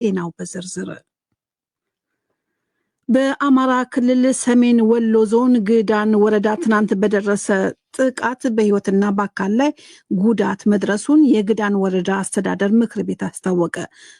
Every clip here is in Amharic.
ጤናው በዝርዝር በአማራ ክልል ሰሜን ወሎ ዞን ግዳን ወረዳ ትናንት በደረሰ ጥቃት በህይወትና በአካል ላይ ጉዳት መድረሱን የግዳን ወረዳ አስተዳደር ምክር ቤት አስታወቀ።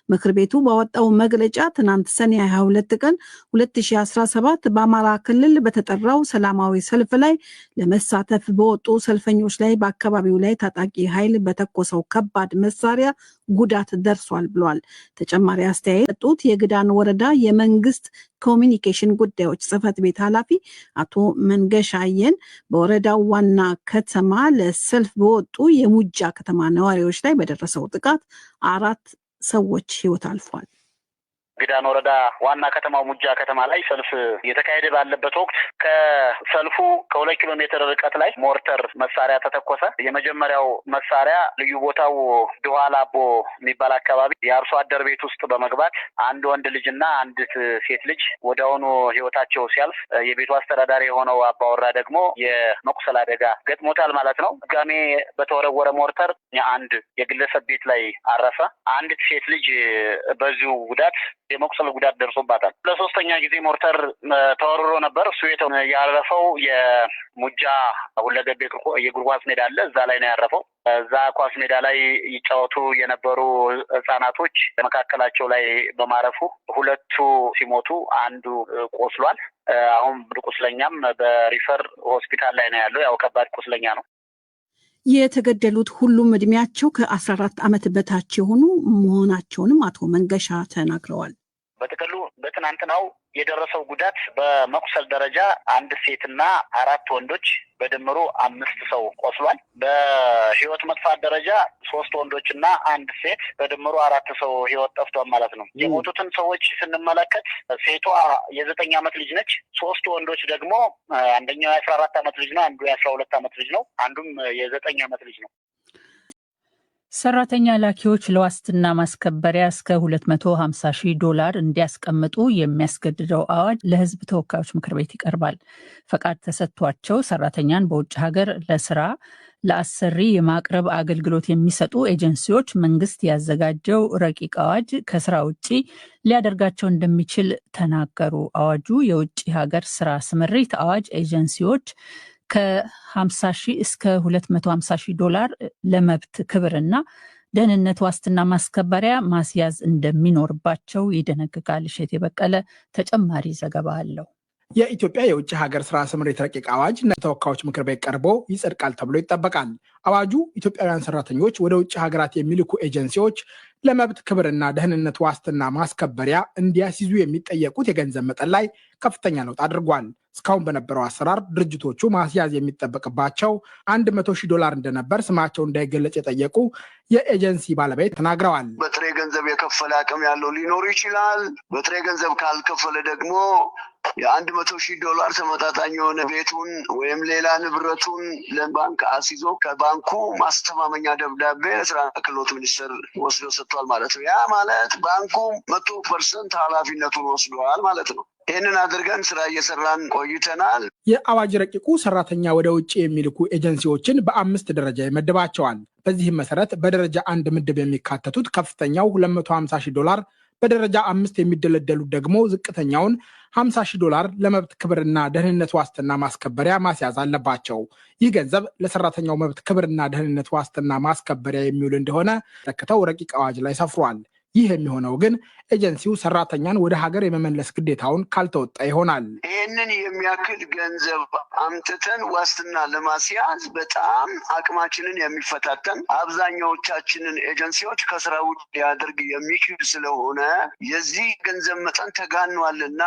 ምክር ቤቱ ባወጣው መግለጫ ትናንት ሰኔ 22 ቀን 2017 በአማራ ክልል በተጠራው ሰላማዊ ሰልፍ ላይ ለመሳተፍ በወጡ ሰልፈኞች ላይ በአካባቢው ላይ ታጣቂ ኃይል በተኮሰው ከባድ መሳሪያ ጉዳት ደርሷል ብሏል። ተጨማሪ አስተያየት የሰጡት የግዳን ወረዳ የመንግስት ኮሚኒኬሽን ጉዳዮች ጽህፈት ቤት ኃላፊ አቶ መንገሻየን በወረዳው ዋና ከተማ ለሰልፍ በወጡ የሙጃ ከተማ ነዋሪዎች ላይ በደረሰው ጥቃት 4 ሰዎች ህይወት አልፏል። ግዳን ወረዳ ዋና ከተማው ሙጃ ከተማ ላይ ሰልፍ እየተካሄደ ባለበት ወቅት ከሰልፉ ከ2 ኪሎ ሜትር ርቀት ላይ ሞርተር መሳሪያ ተተኮሰ። የመጀመሪያው መሳሪያ ልዩ ቦታው ድኋላ አቦ የሚባል አካባቢ የአርሶ አደር ቤት ውስጥ በመግባት አንድ ወንድ ልጅና አንዲት ሴት ልጅ ወዲያውኑ ህይወታቸው ሲያልፍ የቤቱ አስተዳዳሪ የሆነው አባወራ ደግሞ የመቁሰል አደጋ ገጥሞታል ማለት ነው። ድጋሜ በተወረወረ ሞርተር አንድ የግለሰብ ቤት ላይ አረፈ። አንዲት ሴት ልጅ በዚሁ ጉዳት የመቁሰል ጉዳት ደርሶባታል። ለሶስተኛ ጊዜ ሞርተር ተወርሮ ነበር። እሱ ያረፈው የሙጃ ሁለገብ የእግር ኳስ ሜዳ አለ፣ እዛ ላይ ነው ያረፈው። እዛ ኳስ ሜዳ ላይ ይጫወቱ የነበሩ ህጻናቶች መካከላቸው ላይ በማረፉ 2 ሲሞቱ አንዱ ቆስሏል። አሁን ቁስለኛም በሪፈር ሆስፒታል ላይ ነው ያለው። ያው ከባድ ቁስለኛ ነው። የተገደሉት ሁሉም እድሜያቸው ከ14 ዓመት በታች የሆኑ መሆናቸውንም አቶ መንገሻ ተናግረዋል። በጥቅሉ በትናንትናው የደረሰው ጉዳት በመቁሰል ደረጃ 1 ሴትና 4 ወንዶች በድምሩ 5 ሰው ቆስሏል። በህይወት መጥፋት ደረጃ 3 ወንዶችና 1 ሴት በድምሩ 4 ሰው ህይወት ጠፍቷል ማለት ነው። የሞቱትን ሰዎች ስንመለከት ሴቷ የ9 ዓመት ልጅ ነች። 3 ወንዶች ደግሞ አንደኛው የ14 ዓመት ልጅ ነው፣ አንዱ የ12 ዓመት ልጅ ነው፣ አንዱም የ9 ዓመት ልጅ ነው። ሰራተኛ ላኪዎች ለዋስትና ማስከበሪያ እስከ $250,000 እንዲያስቀምጡ የሚያስገድደው አዋጅ ለህዝብ ተወካዮች ምክር ቤት ይቀርባል። ፈቃድ ተሰጥቷቸው ሰራተኛን በውጭ ሀገር ለስራ ለአሰሪ የማቅረብ አገልግሎት የሚሰጡ ኤጀንሲዎች መንግስት ያዘጋጀው ረቂቅ አዋጅ ከስራ ውጪ ሊያደርጋቸው እንደሚችል ተናገሩ። አዋጁ የውጭ ሀገር ስራ ስምሪት አዋጅ ኤጀንሲዎች ከ50,000 እስከ $250,000 ለመብት ክብርና ደህንነት ዋስትና ማስከበሪያ ማስያዝ እንደሚኖርባቸው ይደነግጋል። እሸት የበቀለ ተጨማሪ ዘገባ አለው። የኢትዮጵያ የውጭ ሀገር ስራ ስምሪት ረቂቅ አዋጅ ለተወካዮች ምክር ቤት ቀርቦ ይጸድቃል ተብሎ ይጠበቃል። አዋጁ ኢትዮጵያውያን ሰራተኞች ወደ ውጭ ሀገራት የሚልኩ ኤጀንሲዎች ለመብት ክብርና ደህንነት ዋስትና ማስከበሪያ እንዲያስይዙ የሚጠየቁት የገንዘብ መጠን ላይ ከፍተኛ ለውጥ አድርጓል። እስካሁን በነበረው አሰራር ድርጅቶቹ ማስያዝ የሚጠበቅባቸው $100,000 እንደነበር ስማቸው እንዳይገለጽ የጠየቁ የኤጀንሲ ባለቤት ተናግረዋል። በጥሬ ገንዘብ የከፈለ አቅም ያለው ሊኖር ይችላል። በጥሬ ገንዘብ ካልከፈለ ደግሞ $100,000 ተመጣጣኝ የሆነ ቤቱን ወይም ሌላ ንብረቱን ለባንክ አስይዞ ከባንኩ ማስተማመኛ ደብዳቤ ለስራ ክህሎት ሚኒስቴር ወስዶ ሰጥቷል ማለት ነው። ያ ማለት ባንኩ 100% ኃላፊነቱን ወስዷል ማለት ነው። ይህንን አድርገን ስራ እየሰራን ቆይተናል። የአዋጅ ረቂቁ ሰራተኛ ወደ ውጭ የሚልኩ ኤጀንሲዎችን በ5 ደረጃ ይመድባቸዋል። በዚህም መሰረት በደረጃ 1 ምድብ የሚካተቱት ከፍተኛው $250,000፣ በደረጃ 5 የሚደለደሉት ደግሞ ዝቅተኛውን $50,000 ለመብት ክብርና ደህንነት ዋስትና ማስከበሪያ ማስያዝ አለባቸው። ይህ ገንዘብ ለሰራተኛው መብት ክብርና ደህንነት ዋስትና ማስከበሪያ የሚውል እንደሆነ ተከተው ረቂቅ አዋጅ ላይ ሰፍሯል። ይህ የሚሆነው ግን ኤጀንሲው ሰራተኛን ወደ ሀገር የመመለስ ግዴታውን ካልተወጣ ይሆናል። ይህንን የሚያክል ገንዘብ አምጥተን ዋስትና ለማስያዝ በጣም አቅማችንን የሚፈታተን አብዛኛዎቻችንን ኤጀንሲዎች ከስራ ውጭ ሊያደርግ የሚችል ስለሆነ የዚህ ገንዘብ መጠን ተጋኗልና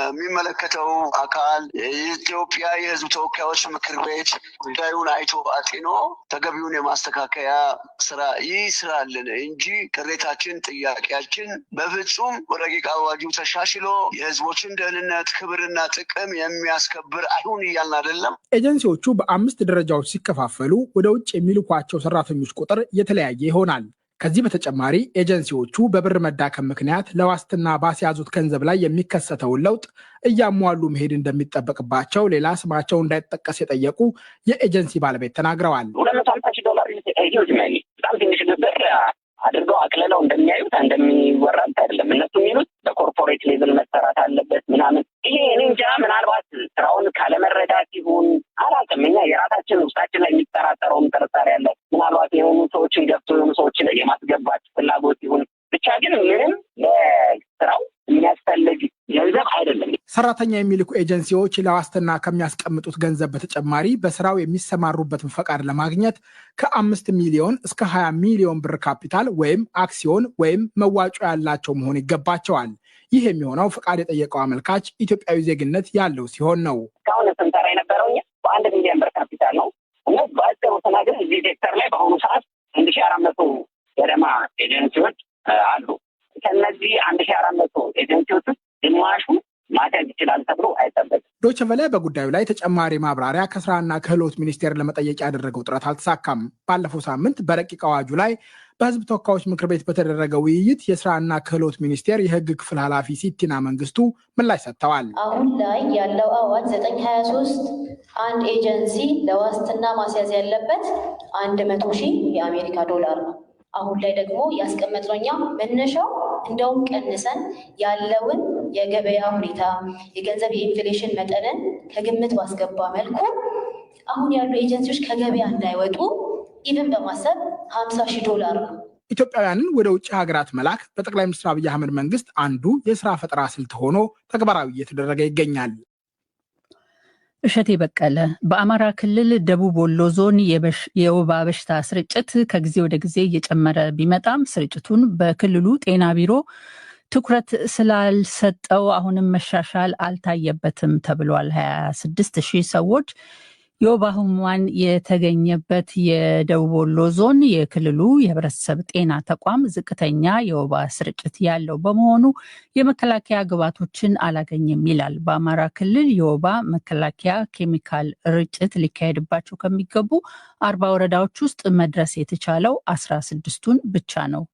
የሚመለከተው አካል የኢትዮጵያ የሕዝብ ተወካዮች ምክር ቤት ጉዳዩን አይቶ አጢኖ ተገቢውን የማስተካከያ ስራ ይስራልን እንጂ ቅሬታችን፣ ጥያቄያችን በፍጹም ረቂቅ አዋጁ ተሻሽሎ የሕዝቦችን ደህንነት ክብርና ጥቅም የሚያስከብር አይሁን እያልን አይደለም። ኤጀንሲዎቹ በ5 ደረጃዎች ሲከፋፈሉ ወደ ውጭ የሚልኳቸው ሰራተኞች ቁጥር የተለያየ ይሆናል። ከዚህ በተጨማሪ ኤጀንሲዎቹ በብር መዳከም ምክንያት ለዋስትና ባስያዙት ገንዘብ ላይ የሚከሰተውን ለውጥ እያሟሉ መሄድ እንደሚጠበቅባቸው ሌላ ስማቸው እንዳይጠቀስ የጠየቁ የኤጀንሲ ባለቤት ተናግረዋል። $250,000 በጣም ትንሽ ነበር። አድርገው አቅልለው እንደሚያዩት እንደሚወራም አይደለም። እነሱ የሚሉት በኮርፖሬት ሌቭል መሰራት አለበት ምናምን። ይሄ እኔ እንጃ ምናልባት ስራውን ካለመረዳት ይሁን አላውቅም። እኛ የራሳችን ውስጣችን ላይ የሚጠራጠረውም ጥርጣሬ ያለ ምናልባት የሆኑ ሰዎችን ገብቶ የሆኑ ሰዎችን ላይ የማስገባት ፍላጎት ይሁን ብቻ ግን ምንም ለስራው የሚያስፈልግ ገንዘብ አይደለም። ሰራተኛ የሚልኩ ኤጀንሲዎች ለዋስትና ከሚያስቀምጡት ገንዘብ በተጨማሪ በስራው የሚሰማሩበትን ፈቃድ ለማግኘት ከ5 ሚሊዮን እስከ 20 ሚሊዮን ብር ካፒታል ወይም አክሲዮን ወይም መዋጮ ያላቸው መሆን ይገባቸዋል። ይህ የሚሆነው ፈቃድ የጠየቀው አመልካች ኢትዮጵያዊ ዜግነት ያለው ሲሆን ነው። እስካሁን ስንሰራ የነበረው በ1 ሚሊዮን ብር ካፒታል ነው እና በአጭሩ ስናገር እዚህ ሴክተር ላይ በአሁኑ ሰዓት 1400 ገደማ ኤጀንሲዎች አሉ። ከነዚህ 1400 ኤጀንሲዎች ውስጥ ግማሹ ማደግ ይችላል ተብሎ አይጠበቅም። ዶይቼ ቬለ በጉዳዩ ላይ ተጨማሪ ማብራሪያ ከስራና ክህሎት ሚኒስቴር ለመጠየቅ ያደረገው ጥረት አልተሳካም። ባለፈው ሳምንት በረቂቅ አዋጁ ላይ በህዝብ ተወካዮች ምክር ቤት በተደረገ ውይይት የስራና ክህሎት ሚኒስቴር የህግ ክፍል ኃላፊ ሲቲና መንግስቱ ምላሽ ሰጥተዋል። አሁን ላይ ያለው አዋጅ 923 አንድ ኤጀንሲ ለዋስትና ማስያዝ ያለበት 100,000 የአሜሪካ ዶላር ነው። አሁን ላይ ደግሞ ያስቀመጥነው እኛ መነሻው እንደውም ቀንሰን ያለውን የገበያ ሁኔታ የገንዘብ የኢንፍሌሽን መጠንን ከግምት ባስገባ መልኩ አሁን ያሉ ኤጀንሲዎች ከገበያ እንዳይወጡ ኢቭን በማሰብ 50,000 ዶላር ነው። ኢትዮጵያውያንን ወደ ውጭ ሀገራት መላክ በጠቅላይ ሚኒስትር አብይ አህመድ መንግስት አንዱ የስራ ፈጠራ ስልት ሆኖ ተግባራዊ እየተደረገ ይገኛል። እሸቴ በቀለ። በአማራ ክልል ደቡብ ወሎ ዞን የወባ በሽታ ስርጭት ከጊዜ ወደ ጊዜ እየጨመረ ቢመጣም ስርጭቱን በክልሉ ጤና ቢሮ ትኩረት ስላልሰጠው አሁንም መሻሻል አልታየበትም ተብሏል። 26,000 ሰዎች የወባ ህሙማን የተገኘበት የደቡብ ወሎ ዞን የክልሉ የህብረተሰብ ጤና ተቋም ዝቅተኛ የወባ ስርጭት ያለው በመሆኑ የመከላከያ ግብዓቶችን አላገኘም ይላል። በአማራ ክልል የወባ መከላከያ ኬሚካል ርጭት ሊካሄድባቸው ከሚገቡ 40 ወረዳዎች ውስጥ መድረስ የተቻለው 16ቱን ብቻ ነው